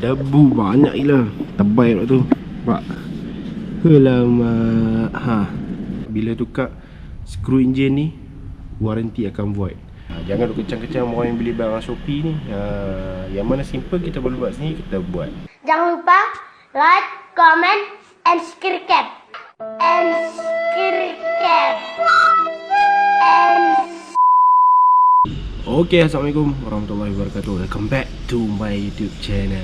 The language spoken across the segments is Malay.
debu banyak gila. Tebal tu. Nampak? Alamak. Bila tukar skru enjin ni, waranti akan void. Jangan duk kencang-kencang orang yang beli barang Shopee ni. Yang mana simple kita boleh buat sini, kita buat. Jangan lupa like, comment, and subscribe. Okay, Assalamualaikum warahmatullahi wabarakatuh. Welcome back to my YouTube channel.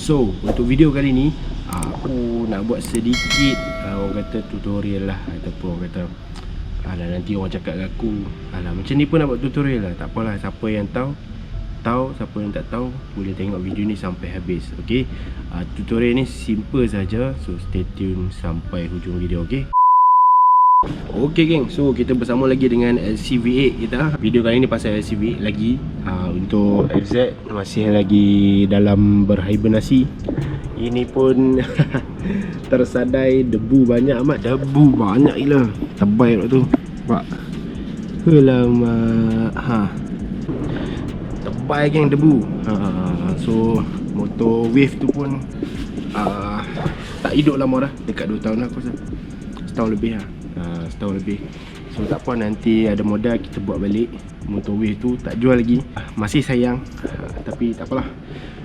So, untuk video kali ni aku nak buat sedikit orang kata tutorial lah. Ataupun orang kata alah, nanti orang cakap kat aku, alah macam ni pun nak buat tutorial lah. Tak apalah, siapa yang tahu, siapa yang tak tahu boleh tengok video ni sampai habis. Okay, tutorial ni simple saja. So stay tune sampai hujung video. Okay, okay geng, so kita bersama lagi dengan LC135 kita. Video kali ni pasal LC135 lagi. Untuk FZ masih lagi dalam berhibernasi. Ini pun tersadai debu banyak amat. Debu banyak gila. Tebal tu. Nampak? Alamak. Tebal geng debu. So motor wave tu pun tak hidup lama dah. Dekat 2 tahun lah aku rasa. Setahun lebih lah. Setahun lebih. So tak apa, nanti ada modal kita buat balik. Motor wave tu tak jual lagi. Masih sayang, tapi tak apalah.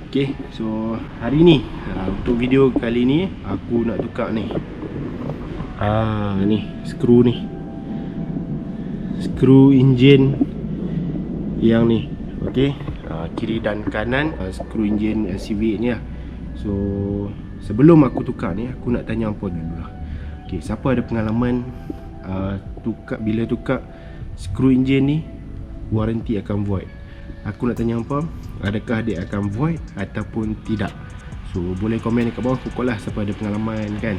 Okay, so hari ni untuk video kali ni aku nak tukar ni. Ni skru ni. Skru enjin yang ni. Okay, kiri dan kanan skru enjin LC135 ni lah. So sebelum aku tukar ni, aku nak tanya apa dulu lah. Okay, siapa ada pengalaman bila tukar skru enjin ni, waranti akan void? Aku nak tanya apa, adakah dia akan void ataupun tidak? So boleh komen kat bawah pokok lah, siapa ada pengalaman kan,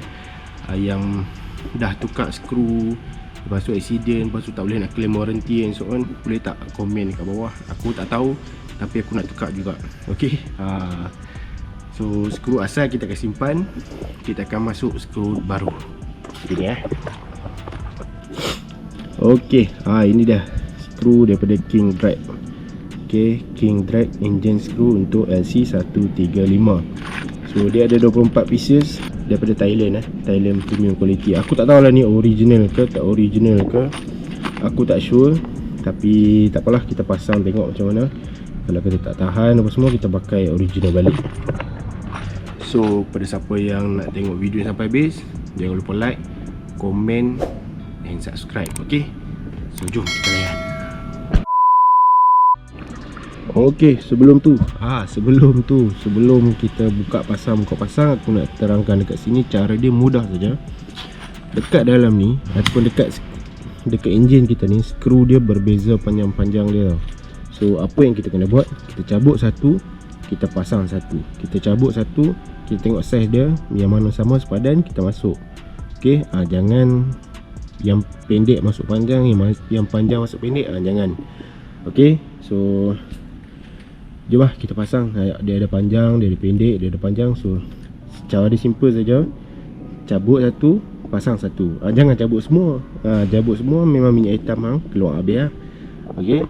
yang dah tukar skru, lepas tu accident, lepas tu tak boleh nak claim warranty and so on. Boleh tak komen kat bawah? Aku tak tahu, tapi aku nak tukar juga. Okay, so skru asal kita akan simpan, kita akan masuk skru baru. Ini okay, ini dah skru daripada King Drag. Okay, King Drag engine screw untuk LC135. So dia ada 24 pieces daripada Thailand Thailand premium quality. Aku tak tahu lah ni original ke tak original ke, aku tak sure. Tapi tak apalah, kita pasang tengok macam mana. Kalau kita tak tahan apa semua, kita pakai original balik. So pada siapa yang nak tengok video sampai habis, jangan lupa like, komen and subscribe. Okay, so jom kita layan. Okay, sebelum kita buka pasang, aku nak terangkan dekat sini cara dia mudah saja. Dekat dalam ni ataupun dekat enjin kita ni, skru dia berbeza panjang-panjang dia tau. So apa yang kita kena buat, kita cabut satu, kita pasang satu. Kita cabut satu, kita tengok saiz dia, yang mana sama sepadan kita masuk. Okay, jangan yang pendek masuk panjang, yang panjang masuk pendek, jangan. Okay, so jom lah kita pasang. Dia ada panjang, dia ada pendek, dia ada panjang. So cara dia simple saja. Cabut satu, pasang satu. Jangan cabut semua. Cabut semua memang minyak hitam keluar habis lah. Okay,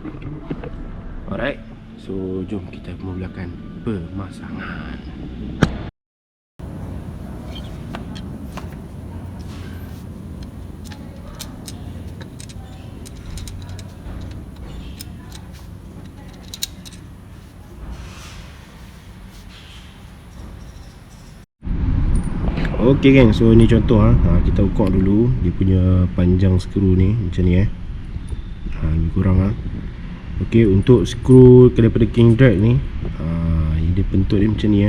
alright. So jom kita mulakan pemasangan. Ok geng, so ni contoh kita ukur dulu dia punya panjang skru ni macam ni ni kurang ok, untuk skru daripada King Drag ni dia bentuk dia macam ni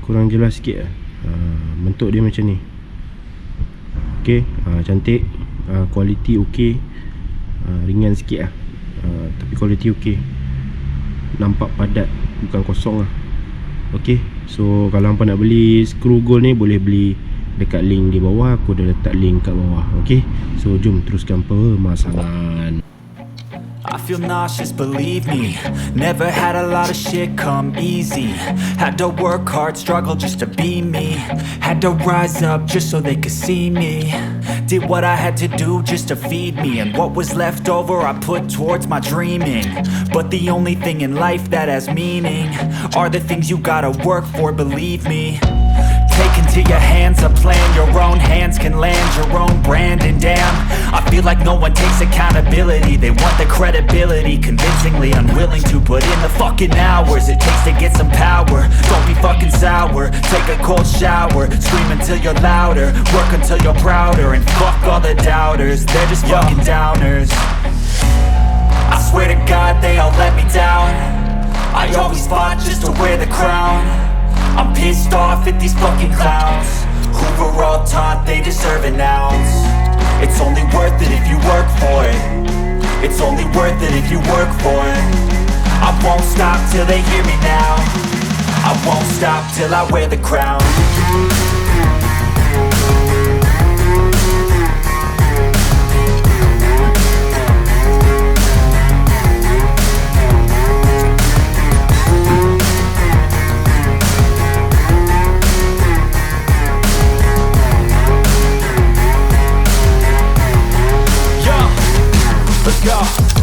kurang jelas sikit bentuk dia macam ni. Ok, cantik, kualiti ok, ringan sikit tapi kualiti ok, nampak padat, bukan kosong ok, so kalau hampa nak beli skru gold ni, boleh beli dekat link di bawah. Aku dah letak link kat bawah. ok, so jom teruskan pemasangan. I feel nauseous, believe me. Never had a lot of shit come easy. Had to work hard, struggle just to be me. Had to rise up just so they could see me. Did what I had to do just to feed me, and what was left over I put towards my dreaming. But the only thing in life that has meaning are the things you gotta work for, believe me. Take into your hands a plan, your own hands can land your own brand. And damn, I feel like no one takes accountability. They want the credibility, convincingly unwilling to put in the fucking hours it takes to get some power. Don't be fucking sour, take a cold shower, scream until you're louder, work until you're prouder, and fuck all the doubters, they're just fucking downers. I swear to God they all let me down. I always fought just to wear the crown. I'm pissed off at these fucking clowns who were all taught they deserve an ounce. It's only worth it if you work for it. It's only worth it if you work for it. I won't stop till they hear me now. I won't stop till I wear the crown.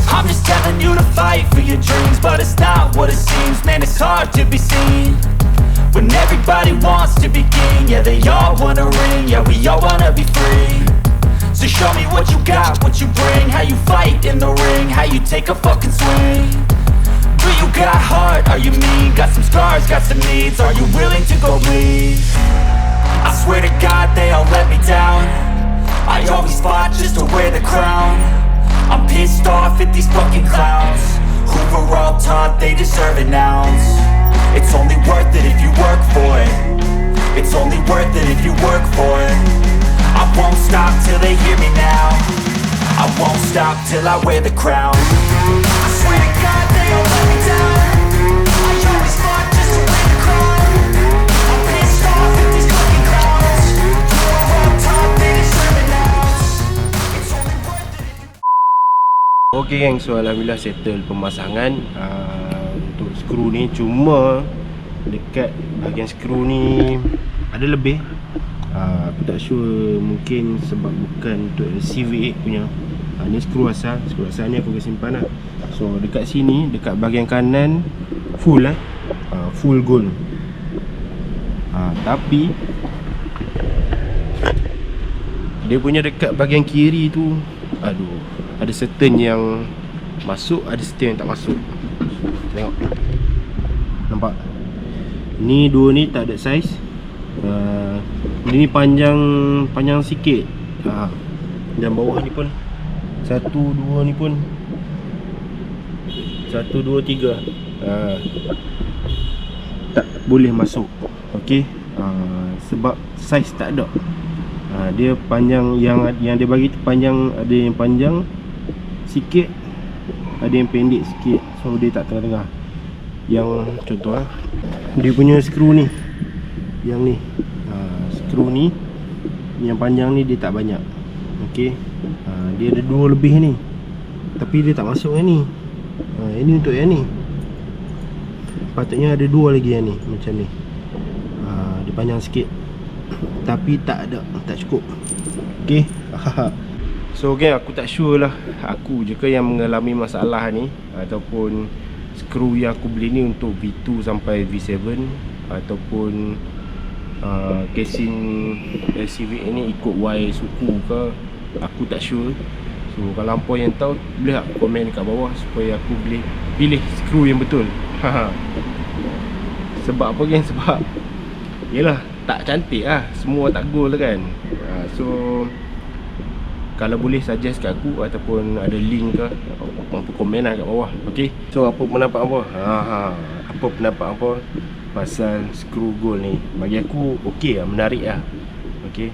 I'm just telling you to fight for your dreams, but it's not what it seems. Man, it's hard to be seen when everybody wants to be king. Yeah, they all wanna ring, yeah, we all wanna be free. So show me what you got, what you bring, how you fight in the ring, how you take a fucking swing. Do you got heart, are you mean? Got some scars, got some needs, are you willing to go bleed? I swear to God they all let me down. I always fought just to wear the crown. I'm pissed off at these fucking clowns who were all taught they deserve an ounce. It's only worth it if you work for it. It's only worth it if you work for it. I won't stop till they hear me now. I won't stop till I wear the crown. I swear to God they all let me down. I always fought just to wear the crown. I'm pissed off at these fucking clowns who were all taught they deserve an ounce. It's only worth it if you... Okay gang, so alhamdulillah settle pemasangan untuk skru ni. Cuma dekat bahagian skru ni ada lebih. Aku tak sure, mungkin sebab bukan untuk LC135 punya. Ni skru asal ni aku akan simpan lah. So dekat sini, dekat bahagian kanan full lah, full gold. Tapi dia punya dekat bahagian kiri tu, aduh, ada certain yang masuk, ada certain yang tak masuk. Tengok, nampak? Ni dua ni tak ada saiz. Dia ni panjang sikit. Dan bawah ni pun 1, 2 ni pun 1, 2, 3 tak boleh masuk. Okey, sebab saiz tak ada. Dia panjang, yang dia bagi tu panjang, ada yang panjang sikit, ada yang pendek sikit. So dia tak tengah-tengah. Yang contoh dia punya skru ni, yang ni, skru ni yang panjang ni dia tak banyak. Okey, dia ada 2 lebih ni, tapi dia tak masuk yang ni. Ini untuk yang ni. Patutnya ada 2 lagi yang ni, macam ni. Dia panjang sikit, tapi tak ada, tak cukup. Okey. So okay, aku tak sure lah, aku je ke yang mengalami masalah ni, ataupun skru yang aku beli ni untuk V2 sampai V7, ataupun casing LC135 ni ikut Y suku ke, aku tak sure. So kalau hampa yang tahu, boleh tak komen kat bawah supaya aku boleh pilih skru yang betul. Sebab apa geng? Sebab yelah, tak cantik lah, semua tak gold kan. So kalau boleh suggest kat aku, ataupun ada link ke, apa komen lah kat bawah. Okay, so apa pendapat apa? Apa pendapat apa pasal skru gold ni? Bagi aku okey lah, menarik lah. Okay.